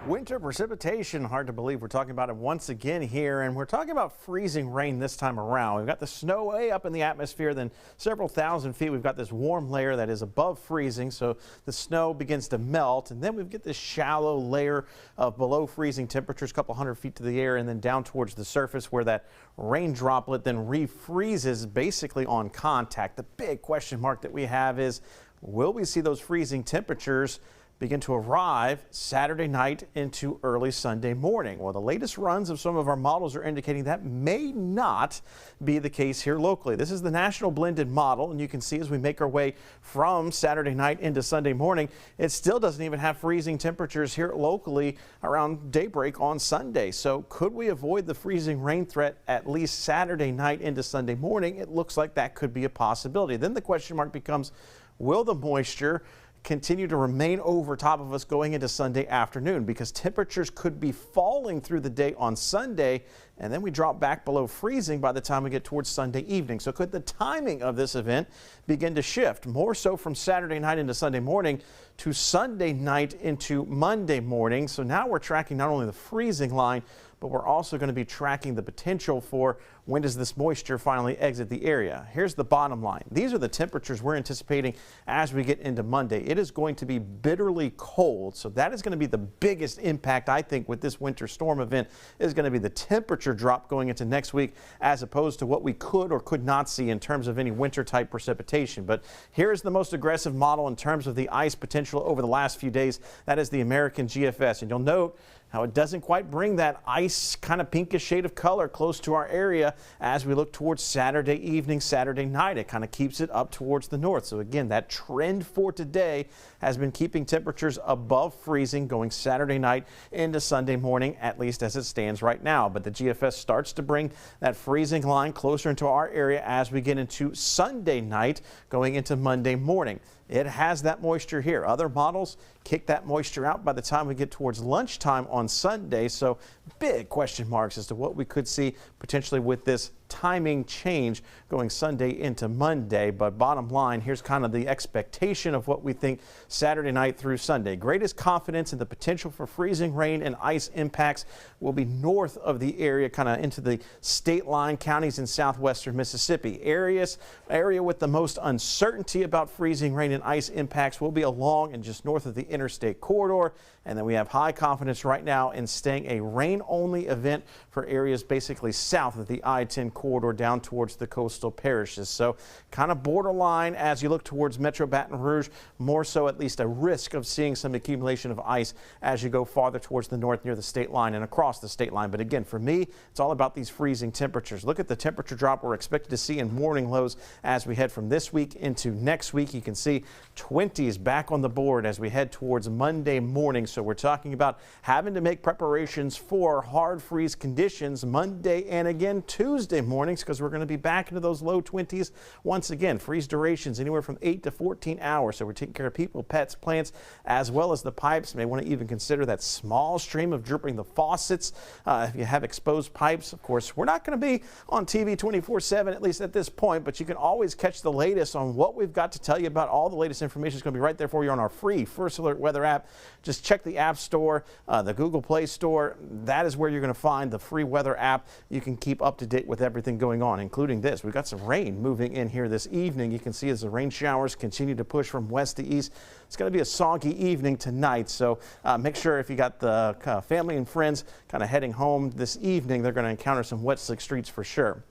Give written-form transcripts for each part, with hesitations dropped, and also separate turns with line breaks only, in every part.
Winter precipitation, hard to believe we're talking about it once again here, and we're talking about freezing rain this time around. We've got the snow way up in the atmosphere, then several thousand feet we've got this warm layer that is above freezing, so the snow begins to melt, and then we get this shallow layer of below freezing temperatures, a couple hundred feet to the air, and then down towards the surface where that rain droplet then refreezes basically on contact. The big question mark that we have is, will we see those freezing temperatures begin to arrive Saturday night into early Sunday morning? Well, the latest runs of some of our models are indicating that may not be the case here locally. This is the national blended model, and you can see as we make our way from Saturday night into Sunday morning, it still doesn't even have freezing temperatures here locally around daybreak on Sunday. So could we avoid the freezing rain threat at least Saturday night into Sunday morning? It looks like that could be a possibility. Then the question mark becomes, will the moisture continue to remain over top of us going into Sunday afternoon, because temperatures could be falling through the day on Sunday, and then we drop back below freezing by the time we get towards Sunday evening. So could the timing of this event begin to shift more so from Saturday night into Sunday morning to Sunday night into Monday morning? So now we're tracking not only the freezing line, but we're also going to be tracking the potential for when does this moisture finally exit the area. Here's the bottom line. These are the temperatures we're anticipating as we get into Monday. It is going to be bitterly cold, so that is going to be the biggest impact, I think, with this winter storm event, is going to be the temperature drop going into next week, as opposed to what we could or could not see in terms of any winter type precipitation. But here's the most aggressive model in terms of the ice potential over the last few days. That is the American GFS, and you'll note how it doesn't quite bring that ice kind of pinkish shade of color close to our area as we look towards Saturday evening, Saturday night. It kind of keeps it up towards the north. So again, that trend for today has been keeping temperatures above freezing going Saturday night into Sunday morning, at least as it stands right now. But the GFS starts to bring that freezing line closer into our area as we get into Sunday night going into Monday morning. It has that moisture here. Other models kick that moisture out by the time we get towards lunchtime on Sunday. So big question marks as to what we could see potentially with this timing change going Sunday into Monday. But bottom line, here's kind of the expectation of what we think Saturday night through Sunday. Greatest confidence in the potential for freezing rain and ice impacts will be north of the area, kind of into the state line counties in southwestern Mississippi. Area with the most uncertainty about freezing rain and ice impacts will be along and just north of the interstate corridor. And then we have high confidence right now in staying a rain-only event for areas basically south of the I-10 corridor down towards the coastal parishes. So kind of borderline as you look towards Metro Baton Rouge, more so at least a risk of seeing some accumulation of ice as you go farther towards the north near the state line and across the state line. But again, for me, it's all about these freezing temperatures. Look at the temperature drop we're expected to see in morning lows as we head from this week into next week. You can see 20s back on the board as we head towards Monday morning. So we're talking about having to make preparations for hard freeze conditions Monday and again Tuesday mornings, because we're going to be back into those low 20s once again. Freeze durations anywhere from 8 to 14 hours. So we're taking care of people, pets, plants, as well as the pipes. May want to even consider that small stream of dripping the faucets. If you have exposed pipes, of course, we're not going to be on TV 24/7, at least at this point, but you can always catch the latest on what we've got to tell you about. All the latest information is going to be right there for you on our free First Alert Weather app. Just check the App Store, the Google Play Store. That is where you're going to find the free weather app. You can keep up to date with everything going on, including this. We've got some rain moving in here this evening. You can see as the rain showers continue to push from west to east. It's going to be a soggy evening tonight, so make sure if you got the family and friends kind of heading home this evening, they're going to encounter some wet, slick streets for sure.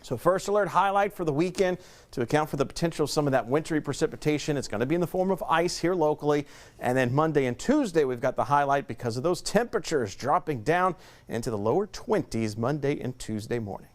So first alert highlight for the weekend to account for the potential of some of that wintry precipitation. It's going to be in the form of ice here locally. And then Monday and Tuesday, we've got the highlight because of those temperatures dropping down into the lower 20s Monday and Tuesday morning.